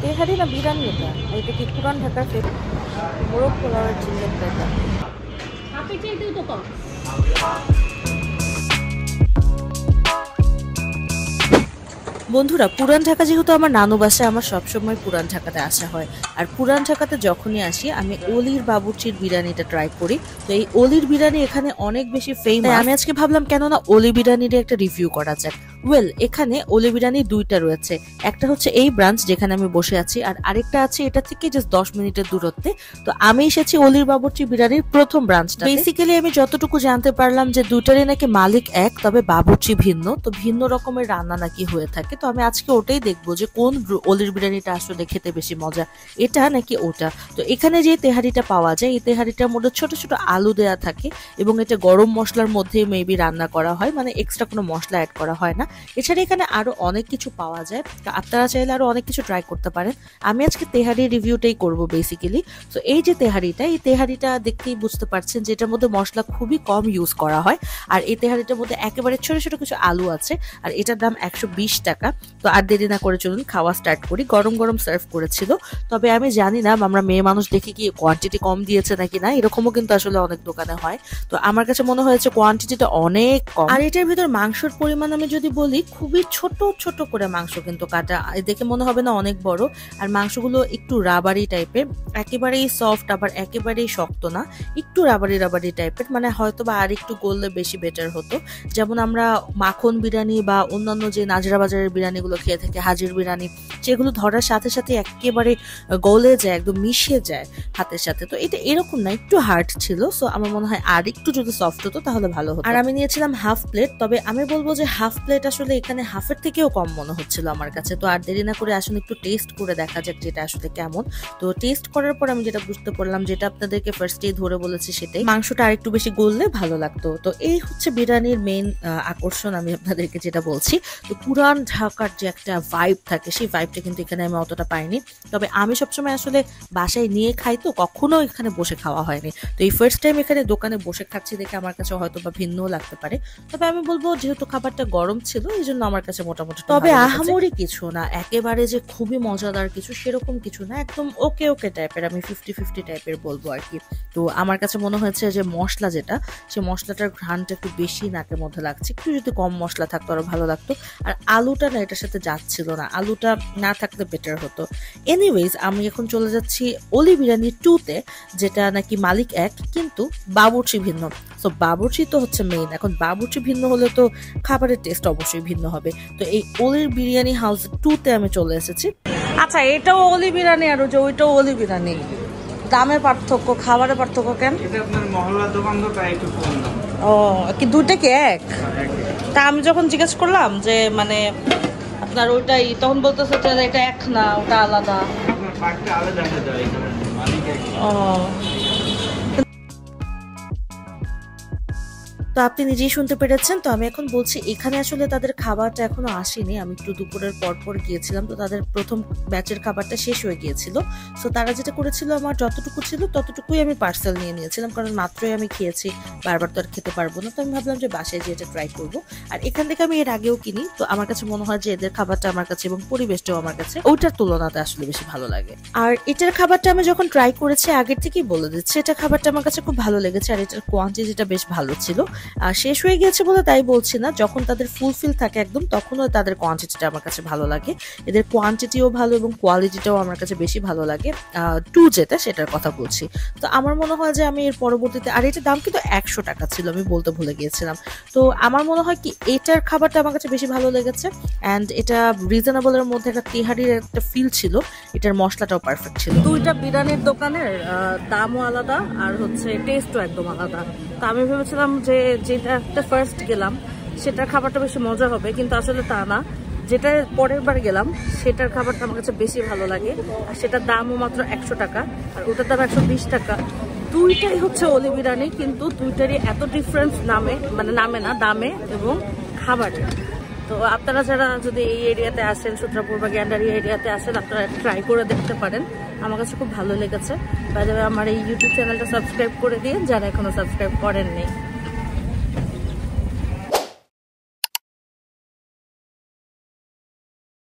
তেহারি না বিরিয়ানি এটা কি পুরান ঢাকার মোরগ পোলাওয়ের চিকেন এটা আপনি চাইতেও তো কম। বন্ধুরা, পুরান ঢাকা যেহেতু আমার নানু বাসায়, আমার সবসময় পুরান ঢাকাতে আসা হয়। আর পুরান ঢাকাতে যখনই আসি আমি অলির বাবুর্চির বিরিয়ানিটা ট্রাই করি। তো এই অলির বিরিয়ানি এখানে অনেক বেশি ফেমাস। আমি আজকে ভাবলাম কেননা অলি বিরিয়ানির একটা রিভিউ করা যাক। এখানে অলি বিরিয়ানি দুইটা রয়েছে। একটা হচ্ছে এই ব্রাঞ্চ যেখানে আমি বসে আছি, আর আরেকটা আছে এটা থেকে জাস্ট 10 মিনিটের দূরত্বে। তো আমি এসেছি অলির বাবুর্চি বিরিয়ানির প্রথম ব্রাঞ্চটা। বেসিক্যালি আমি যতটুকু জানতে পারলাম যে দুইটারই নাকি মালিক এক, তবে বাবুর্চি ভিন্ন। তো ভিন্ন রকমের রান্না নাকি হয়ে থাকে। তো আমি আজকে ওটাই দেখবো যে কোন অলির বিরিয়ানিটা আসলে খেতে বেশি মজা, এটা নাকি ওটা। তো এখানে যে তেহারিটা পাওয়া যায়, এই তেহারিটার মধ্যে ছোট ছোট আলু দেয়া থাকে এবং এটা গরম মশলার মধ্যে মেবি রান্না করা হয়, মানে এক্সট্রা কোনো মশলা অ্যাড করা হয় না। এছাড়া এখানে আরো অনেক কিছু পাওয়া যায়, আপনারা চাইলে আরো অনেক কিছু ট্রাই করতে পারেন। আমি আজকে তেহারির রিভিউটাই করব বেসিক্যালি। তো এই যে এই তেহারিটা দেখতেই বুঝতে পারছেন যে এটার মধ্যে মশলা খুবই কম ইউজ করা হয়। আর এই তেহারিটার মধ্যে একেবারে ছোট ছোট কিছু আলু আছে, আর এটার দাম 120 টাকা। তো আর দেরি না করে চলুন খাওয়া স্টার্ট করি। গরম গরম সার্ভ করেছিল। তবে আমি জানি না আমরা মেয়ে মানুষ দেখে কি কোয়ান্টিটি কম দিয়েছে নাকি না, এরকমও কিন্তু আসলে অনেক দোকানে হয়। তো আমার কাছে মনে হয়েছে কোয়ান্টিটিটা অনেক কম। আর এটার ভিতর মাংসের পরিমাণ আমি যদি বলি, খুবই ছোট ছোট করে মাংস কিন্তু কাটা, দেখে মনে হবে না অনেক বড়। আর মাংসগুলো একটু রাবারি টাইপের, একেবারেই সফট আবার একেবারেই শক্ত না, একটু রাবারি রাবারি টাইপের। মানে হয়তো বা আর একটু গললে বেশি বেটার হতো। যেমন আমরা মাখন বিরিয়ানি বা অন্যান্য যে নাজরা বাজারের বিরিয়ানিগুলো খেয়ে থাকি, হাজির বিরিয়ানি, যেগুলো ধরার সাথে সাথে একেবারে গলে যায়, একদম মিশিয়ে যায় হাতের সাথে। তো এটা এরকম না, একটু হার্ড ছিল। সো আমার মনে হয় আর একটু যদি সফট হতো তাহলে ভালো হতো। আর আমি নিয়েছিলাম হাফ প্লেট। তবে আমি বলবো যে হাফ প্লেট আসলে এখানে হাফের থেকেও কম মনে হচ্ছিল আমার কাছে। তো আর দেরি না করে আসলে একটু টেস্ট করে দেখা যাক যেটা আসলে কেমন। তো টেস্ট করার পর আমি যেটা বুঝতে পারলাম, যেটা আপনাদেরকে ফার্স্টেই ধরে বলেছি সেটাই, মাংসটা আর একটু বেশি গললে ভালো লাগতো। তো এই হচ্ছে বিরিয়ানির মেইন আকর্ষণ, আমি আপনাদেরকে যেটা বলছি। তো পুরান ঢাকার যে একটা ভাইব থাকে, সেই ভাইবটা কিন্তু এখানে আমি অতটা পাইনি। তবে আমি সবসময় আসলে বাসায় নিয়ে খাই, তো কখনো এখানে বসে খাওয়া হয়নি। তো এই ফার্স্ট টাইম এখানে দোকানে বসে খাচ্ছি দেখে আমার কাছে হয়তো বা ভিন্নও লাগতে পারে। তবে আমি বলবো যেহেতু খাবারটা গরম ছিল, এই জন্য আমার কাছে মোটামুটি, তবে আহামরি কিছু না, একেবারে যে খুবই মজাদার কিছু সেরকম কিছু না, একদম ওকে ওকে টাইপের, আমি 50-50 টাইপের বলবো আর কি। তো আমার কাছে মনে হয়েছে যে মশলা যেটা, সে মশলাটার ঘ্রাণটা একটু বেশি নাকের মধ্যে লাগছে, একটু যদি কম মশলা থাকতো আরো ভালো লাগতো। আর আলুটা না এটার সাথে যাচ্ছিল না, আলুটা না থাকলে বেটার হতো। এনিওয়েজ, আমি এখন চলে যাচ্ছি অলি বিরিয়ানি 2-তে, যেটা নাকি মালিক এক কিন্তু বাবুর্চি ভিন্ন। তো বাবুর্চি তো হচ্ছে মেইন, এখন বাবুর্চি ভিন্ন হলে তো খাবারের টেস্ট অবশ্যই ভিন্ন হবে। তো এই অলির বিরিয়ানি হাউস 2-তে আমি চলে এসেছি। আচ্ছা, এটাও অলি বিরিয়ানি আর ওইটাও অলি বিরিয়ানি, দামের পার্থক্য, খাবারের পার্থক্য কেন? এটা আপনার মহল্লার দোকান তো তাই একটু কম দাম। ও, কি দুইটা কি এক? তা আমি যখন জিজ্ঞেস করলাম যে মানে আপনার ওইটাই, তখন বলতেছে যে এটা এক না, ওটা আলাদা। আপনার পার্কটা আলাদা হয়ে যায়, মালিক এক। ও, তো আপনি নিজেই শুনতে পেরেছেন। তো আমি এখন বলছি, এখানে আসলে তাদের খাবারটা এখনো আসেনি। আমি একটু দুপুরের পর গিয়েছিলাম, তো তাদের প্রথম ব্যাচের খাবারটা শেষ হয়ে গিয়েছিল। সো তারা যেটা করেছিল, আমার যতটুকু ছিল ততটুকুই আমি পার্সেল নিয়ে নিয়েছিলাম, কারণ মাত্রই আমি খেয়েছি, বারবার তো আর খেতে পারবো না। তো আমি ভাবলাম যে বাসায় যেয়ে এটা ট্রাই করবো। আর এখান থেকে আমি এর আগেও কিনি, তো আমার কাছে মনে হয় যে এদের খাবারটা আমার কাছে এবং পরিবেশটাও আমার কাছে ওইটার তুলনাতে আসলে বেশি ভালো লাগে। আর এটার খাবারটা আমি যখন ট্রাই করেছি, আগের থেকেই বলে দিচ্ছি, এটা খাবারটা আমার কাছে খুব ভালো লেগেছে। আর এটার কোয়ান্টিটিটা বেশ ভালো ছিল। শেষ হয়ে গিয়েছে বলে তাই বলছি না, যখন তাদের ফুলফিল থাকে একদম, তখনও তাদের কোয়ান্টিটিটা আমার কাছে ভালো লাগে। এদের কোয়ান্টিটিও ভালো এবং কোয়ালিটিটাও আমার কাছে বেশি ভালো লাগে। 2 যেটা, সেটার কথা বলছি। তো আমার মনে হয় যে আমি এর পরবর্তীতে, আর এটার দাম কিন্তু 100 টাকা ছিল, আমি বলতে ভুলে গিয়েছিলাম। তো আমার মনে হয় কি এটার খাবারটা আমার কাছে বেশি ভালো লেগেছে। অ্যান্ড এটা রিজনেবলের মধ্যে একটা তেহারির একটা ফিল ছিল, এটার মশলাটাও পারফেক্ট ছিল। দুইটা বিরিয়ানির দোকানের দামও আলাদা আর হচ্ছে টেস্টও একদম আলাদা। তো আমি ভেবেছিলাম যে যেটা ফার্স্ট গেলাম সেটার খাবারটা বেশি মজা হবে, কিন্তু আসলে তা না। যেটা পরের বার গেলাম সেটার খাবারটা আমার কাছে বেশি ভালো লাগে, আর সেটার দামও মাত্র 100 টাকা, আর ওটার দাম 120 টাকা। দুইটাই হচ্ছে অলি বিরিয়ানি, কিন্তু দুইটারই এত ডিফারেন্স নামে, মানে নামে না, দামে এবং খাবারে। তো আপনারা যারা যদি এই এরিয়াতে আসেন, সূত্রাপুর বা গ্যান্ডারি এরিয়াতে আসেন, আপনারা ট্রাই করে দেখতে পারেন। আমার কাছে খুব ভালো লেগেছে। বাই দ্য ওয়ে, আমার এই ইউটিউব চ্যানেলটা সাবস্ক্রাইব করে দিন যারা এখনো সাবস্ক্রাইব করেননি।